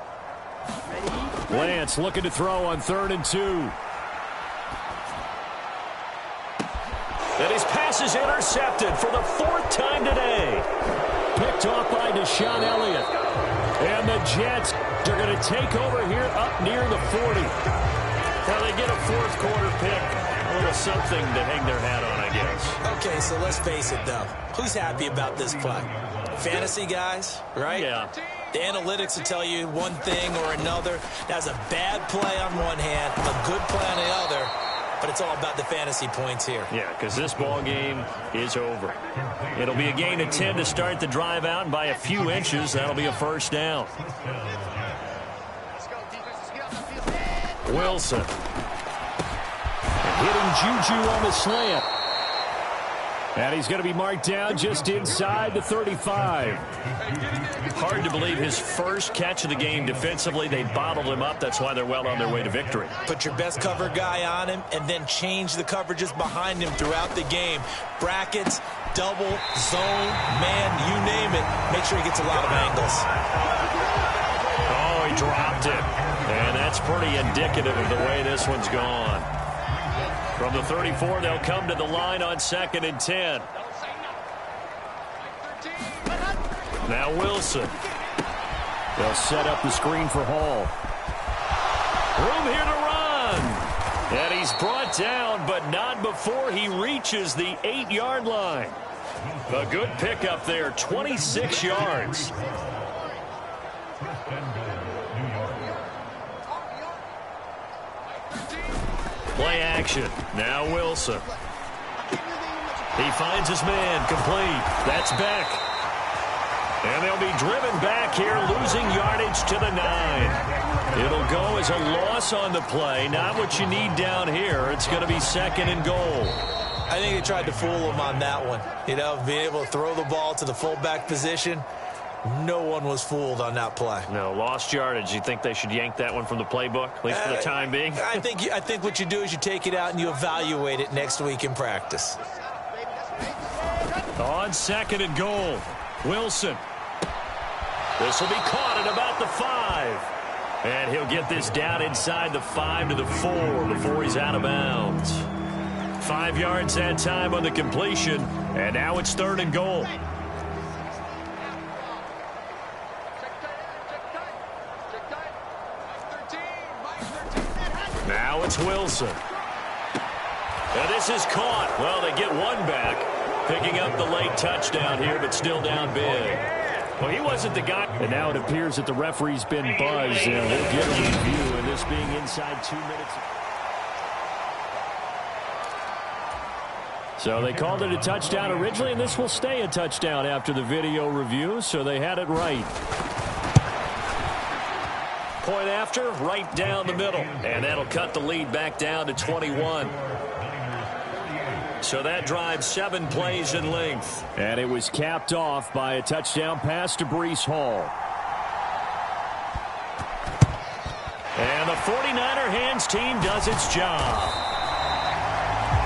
Lance looking to throw on 3rd and 2. And his pass is intercepted for the 4th time today. Picked off by Deshaun Elliott. And the Jets are going to take over here up near the 40. Now they get a 4th quarter pick. A little something to hang their hat on, I guess. Okay, so let's face it, though. Who's happy about this play? Fantasy guys, right? Yeah. The analytics will tell you one thing or another. That's a bad play on one hand, a good play on the other. But it's all about the fantasy points here. Yeah, because this ball game is over. It'll be a gain of 10 to start the drive out, and by a few inches, that'll be a first down. Wilson. Hitting Juju on the slant. And he's going to be marked down just inside the 35. Hard to believe his first catch of the game defensively. They bottled him up. That's why they're well on their way to victory. Put your best cover guy on him and then change the coverages behind him throughout the game. Brackets, double, zone, man, you name it. Make sure he gets a lot of angles. Oh, he dropped it. And that's pretty indicative of the way this one's gone. From the 34, they'll come to the line on 2nd and 10. Now Wilson. They'll set up the screen for Hall. Room here to run. And he's brought down, but not before he reaches the 8-yard line. A good pickup there, 26 yards. Play action. Now Wilson. He finds his man. Complete. That's Beck. And they'll be driven back here, losing yardage to the 9. It'll go as a loss on the play. Not what you need down here. It's going to be 2nd and goal. I think they tried to fool him on that one. You know, being able to throw the ball to the fullback position. No one was fooled on that play. No, lost yardage. You think they should yank that one from the playbook, at least for the time being? I think what you do is you take it out and you evaluate it next week in practice. On 2nd and goal, Wilson. This will be caught at about the 5. And he'll get this down inside the 5 to the 4 before he's out of bounds. 5 yards that time on the completion, and now it's 3rd and goal. Now it's Wilson. And this is caught. Well, they get one back, picking up the late touchdown here, but still down big. Well, he wasn't the guy. And now it appears that the referee's been buzzed, and we'll get a review, and this being inside 2 minutes. So they called it a touchdown originally, and this will stay a touchdown after the video review, so they had it right. Point after, right down the middle. And that'll cut the lead back down to 21. So that drives 7 plays in length. And it was capped off by a touchdown pass to Breece Hall. And the 49er hands team does its job.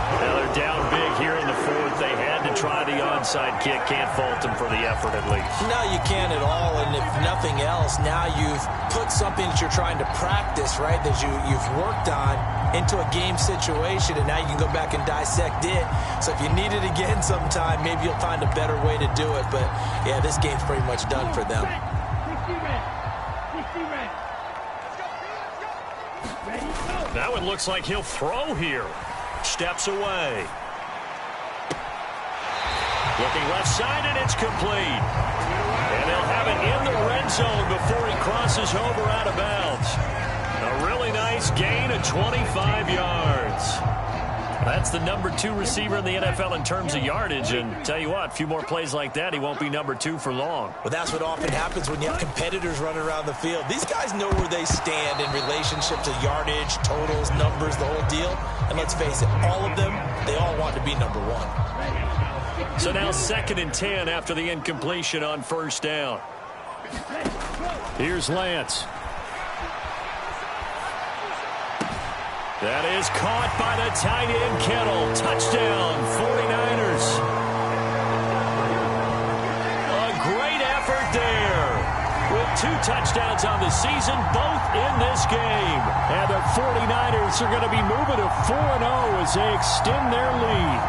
Now they're down big here in the 4th. They had to try the onside kick. Can't fault them for the effort at least. No, you can't at all. And if nothing else, now you've put something that you're trying to practice, right, that you've worked on into a game situation, and now you can go back and dissect it. So if you need it again sometime, maybe you'll find a better way to do it. But, yeah, this game's pretty much done for them. That one looks like he'll throw here. Steps away. Looking left side, and it's complete. And they'll have it in the red zone before he crosses over out of bounds. A really nice gain of 25 yards. That's the number 2 receiver in the NFL in terms of yardage. And tell you what, a few more plays like that, he won't be number 2 for long. Well, that's what often happens when you have competitors running around the field. These guys know where they stand in relationship to yardage, totals, numbers, the whole deal. And let's face it, all of them, they all want to be number 1. So now 2nd and 10 after the incompletion on 1st down. Here's Lance. That is caught by the tight end, Kittle. Touchdown, 49ers. A great effort there. With 2 touchdowns on the season, both in this game. And the 49ers are going to be moving to 4-0 as they extend their lead.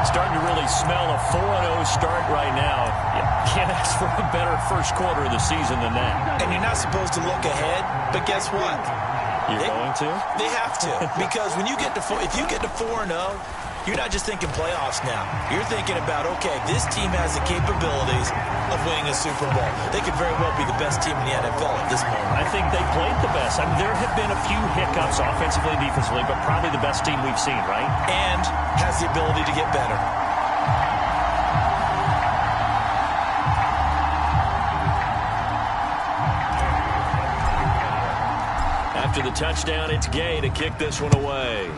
Starting to really smell a 4-0 start right now. You can't ask for a better first quarter of the season than that. And you're not supposed to look ahead, but guess what? You're going to? They have to. Because when you get to if you get to 4-0, you're not just thinking playoffs now. You're thinking about, okay, this team has the capabilities of winning a Super Bowl. They could very well be the best team in the NFL at this moment. I think they played the best. I mean, there have been a few hiccups offensively and defensively, but probably the best team we've seen, right? And has the ability to get better. After the touchdown, it's Gay to kick this one away.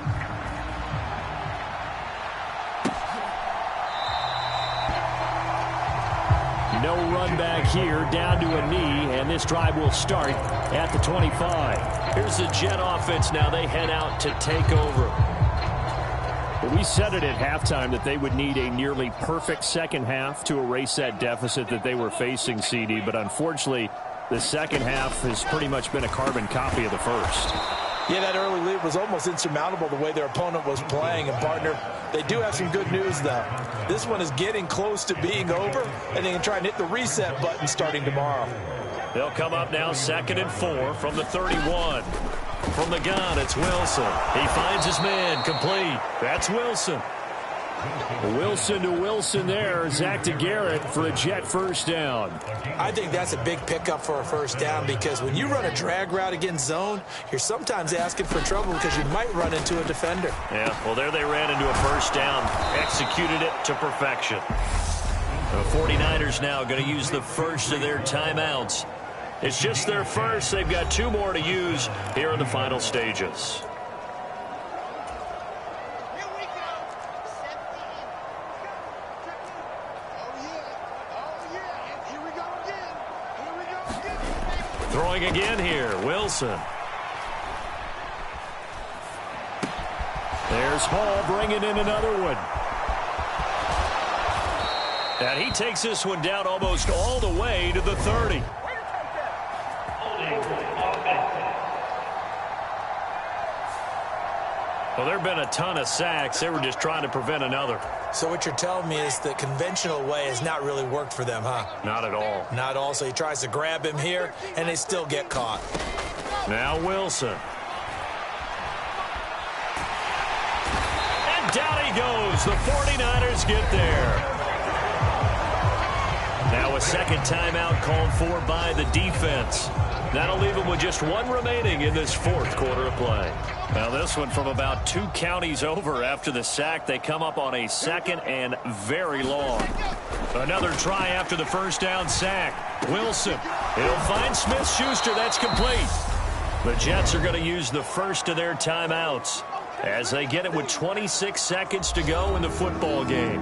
No run back here, down to a knee, and this drive will start at the 25. Here's the Jet offense now. They head out to take over. Well, we said it at halftime that they would need a nearly perfect second half to erase that deficit that they were facing, CD, but unfortunately, the second half has pretty much been a carbon copy of the first. Yeah, that early lead was almost insurmountable the way their opponent was playing. And, partner, they do have some good news, though. This one is getting close to being over, and they can try and hit the reset button starting tomorrow. They'll come up now 2nd and 4 from the 31. From the gun, it's Wilson. He finds his man, complete. That's Wilson. Wilson to Wilson there. Zach to Garrett for a Jet first down. I think that's a big pickup for a first down because when you run a drag route against zone, you're sometimes asking for trouble because you might run into a defender. Yeah, well, there they ran into a first down. Executed it to perfection. The 49ers now going to use the first of their timeouts. It's just their first. They've got 2 more to use here in the final stages. Throwing again here, Wilson. There's Hall bringing in another one. And he takes this one down almost all the way to the 30. Well, there have been a ton of sacks. They were just trying to prevent another. So what you're telling me is the conventional way has not really worked for them, huh? Not at all. Not all. So he tries to grab him here, and they still get caught. Now Wilson. And down he goes. The 49ers get there. Now a second timeout called for by the defense. That'll leave them with just 1 remaining in this 4th quarter of play. Now this one from about 2 counties over after the sack. They come up on a 2nd and very long. Another try after the first down sack. Wilson. He'll find Smith-Schuster. That's complete. The Jets are going to use the first of their timeouts as they get it with 26 seconds to go in the football game.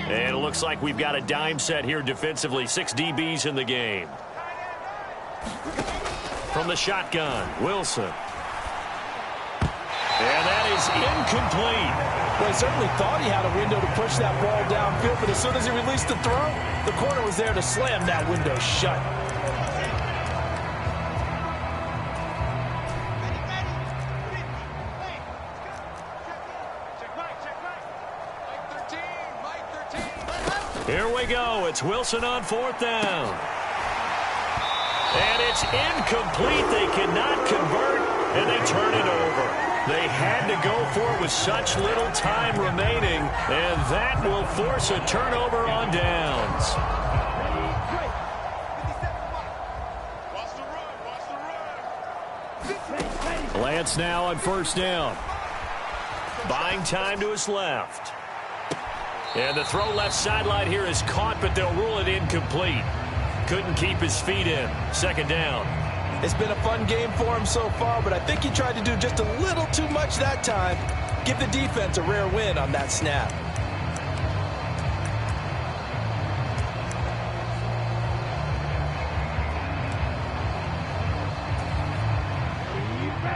And it looks like we've got a dime set here defensively. 6 DBs in the game. From the shotgun, Wilson. And that is incomplete. Well, he certainly thought he had a window to push that ball downfield, but as soon as he released the throw, the corner was there to slam that window shut. Here we go. It's Wilson on 4th down. And it's incomplete. They cannot convert, and they turn it over. They had to go for it with such little time remaining, and that will force a turnover on downs. Lance now on first down. Buying time to his left. And the throw left sideline here is caught, but they'll rule it incomplete. Couldn't keep his feet in. 2nd down. It's been a fun game for him so far, but I think he tried to do just a little too much that time. Give the defense a rare win on that snap.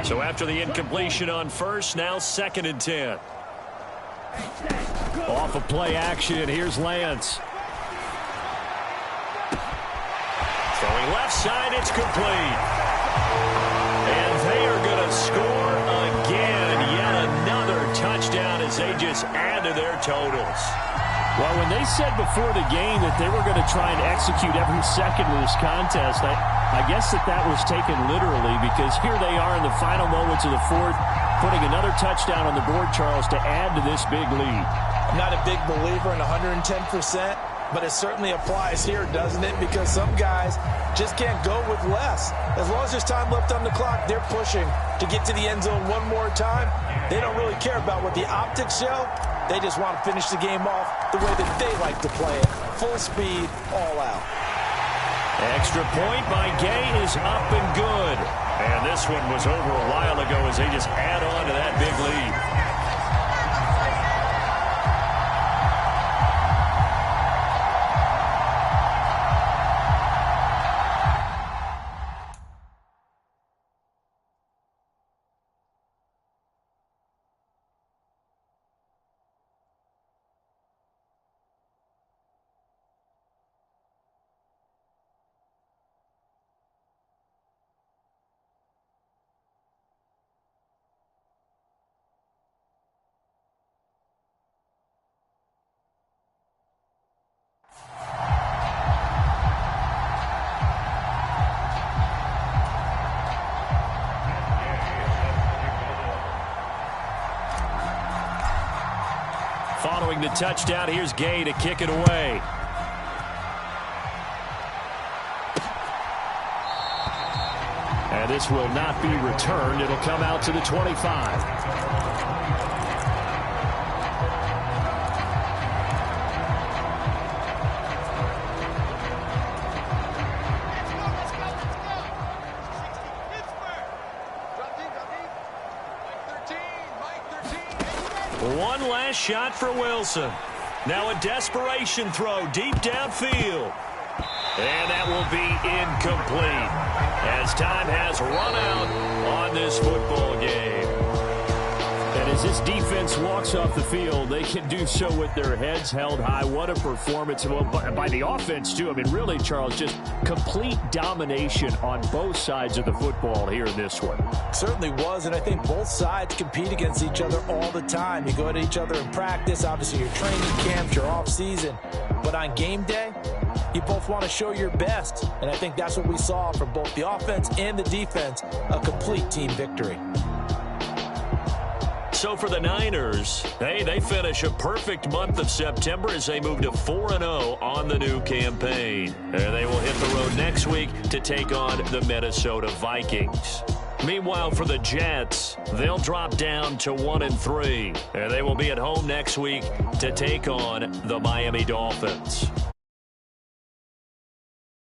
So after the incompletion on first, now 2nd and 10. Off of play action, here's Lance. Throwing left side, it's complete. And they are going to score again, yet touchdown as they just add to their totals. Well, when they said before the game that they were going to try and execute every second of this contest, I guess that was taken literally, because here they are in the final moments of the fourth, putting another touchdown on the board, Charles, to add to this big lead. I'm not a big believer in 110%, but it certainly applies here, doesn't it? Because some guys just can't go with less. As long as there's time left on the clock, they're pushing to get to the end zone one more time. They don't really care about what the optics show. They just want to finish the game off the way that they like to play it. Full speed, all out. Extra point by Gay is up and good. And this one was over a while ago as they just add on to that big lead. Following the touchdown, here's Gay to kick it away. And this will not be returned. It'll come out to the 25. One last shot for Wilson. Now a desperation throw deep downfield. And that will be incomplete as time has run out on this football game. And as this defense walks off the field, they can do so with their heads held high. What a performance by the offense, too. I mean, really, Charles, just complete domination on both sides of the football here in this one. Certainly was, and I think both sides compete against each other all the time. You go at each other in practice, obviously your training camps, your off-season. But on game day, you both want to show your best, and I think that's what we saw from both the offense and the defense, a complete team victory. So for the Niners, hey, they finish a perfect month of September as they move to 4-0 on the new campaign. They will hit the road next week to take on the Minnesota Vikings. Meanwhile, for the Jets, they'll drop down to 1-3. They will be at home next week to take on the Miami Dolphins.